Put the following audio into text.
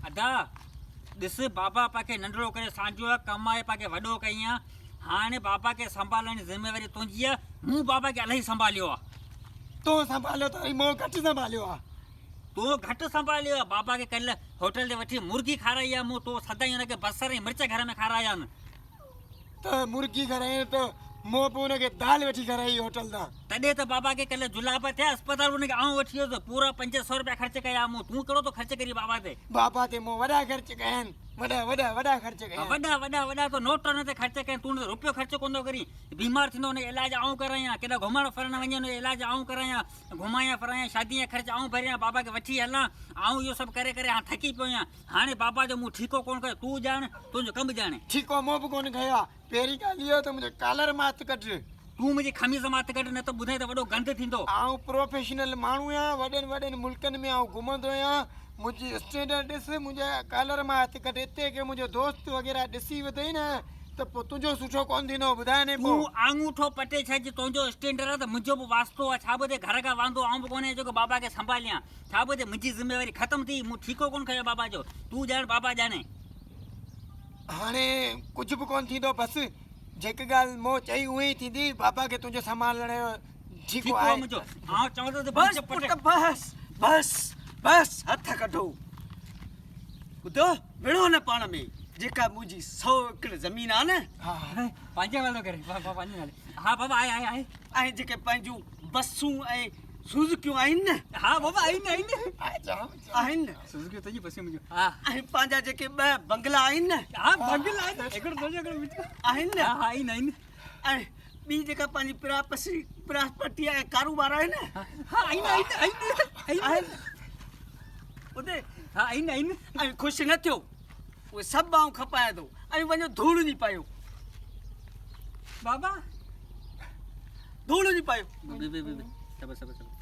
अदा ॾिस बाबा पाके नंढड़ो करे सांजो आहे कमाए पाके वॾो कई आहे हाणे बाबा खे संभालण जी ज़िम्मेवारी तुंहिंजी आहे मूं बाबा खे इलाही संभालियो आहे तो संभालियो त वरी मूं घटि संभालियो आहे तूं घटि संभालियो आहे बाबा खे कल्ह होटल ते वठी मुर्गी खाराई आहे मूं तो सदाईं हुनखे बसर ऐं मिर्च घर में खाराया आहिनि त मुर्गी खाराई त मूं पोइ हुनखे दाल वठी खाराई होटल तां तॾहिं त बाबा खे कल्ह जुलाब थिया अस्पताल हुनखे आऊं वठी वियुसि पूरा 500 रुपया ख़र्च कया मूं तूं कहिड़ो थो ख़र्च करी बाबा ते बाबा ते मूं वॾा ख़र्च कया आहिनि वॾा ख़र्च कया आहिनि। वॾा तो नोट न ते ख़र्च कया तूं रुपयो ख़र्च कोन थो करी बीमार थींदो हुनजो इलाज आऊं करायां केॾा घुमण फिरण वञे हुनजो इलाज आऊं करायां घुमायां फिरायां शादी जा ख़र्च आऊं भरियां बाबा खे वठी हलां आऊं इहो सभु करे करे हाणे थकी पियो आहियां हाणे बाबा जो मूं ठीको कोन कयो तूं ॼाण तुंहिंजो कमु ॼाणे ठीको मूं बि कोन कयो आहे पहिरीं ॻाल्हि इहो त मुंहिंजो कालर मां हथु कढ तूं मुंहिंजी खमीस मां हथु कढ न त ॿुधाए त वॾो गंद थींदो आऊं प्रोफेशनल माण्हू आहियां वॾनि मुल्कनि में आऊं घुमंदो आहियां मुंहिंजी स्टैंडर्ड ॾिस मुंहिंजे कालर मां हथु कढ हिते के मुंहिंजो दोस्त वग़ैरह ॾिसी वधई न त पोइ तुंहिंजो सुठो कोन थींदो ॿुधाए न तूं आङूठो पटे छॾ तुंहिंजो स्टैंडर्ड आहे त मुंहिंजो बि वास्तो आहे छा ॿुधे घर खां वांदो आऊं बि कोन्हे जेको बाबा खे संभालियां छा ॿुधे मुंहिंजी ज़िम्मेवारी ख़तमु थी मूं ठीको कोन कयो बाबा जो तूं ॼाण बाबा ॼाणे हाणे कुझु बि कोन थींदो बसि जेकी ॻाल्हि मूं चई उहे ई थींदी बाबा खे तुंहिंजो संभालण जो ठीकु आहे मुंहिंजो आउं चवंदो त बस पुट बस हथ कढो ॿुधो विढ़ो न पाण में जेका मुंहिंजी 100 एकड़ ज़मीन आहे न हा पंहिंजे नालो करे बाबा पंहिंजे नाले हा बाबा आहे ऐं जेके पंहिंजूं बसूं ऐं सुज़ुकियूं आहिनि न हा बाबा आहिनि आहिनि न सुज़ुकी तुंहिंजी बस मुंहिंजो हा ऐं पंहिंजा जेके ॿ बंगला आहिनि न हा बंगला आहे हिकिड़ो तुंहिंजो हिकिड़ो मुंहिंजो आहिनि न हा आहिनि ऐं ॿी जेका पंहिंजी प्रापर्टी ऐं कारोबार आहे न हा आहिनि ॿुधे हा आहिनि ऐं ख़ुशि न थियो उहे सभु आऊं खपाए थो ऐं वञो धूड़ नहीं पायो बाबा धूड़ नहीं पायो सब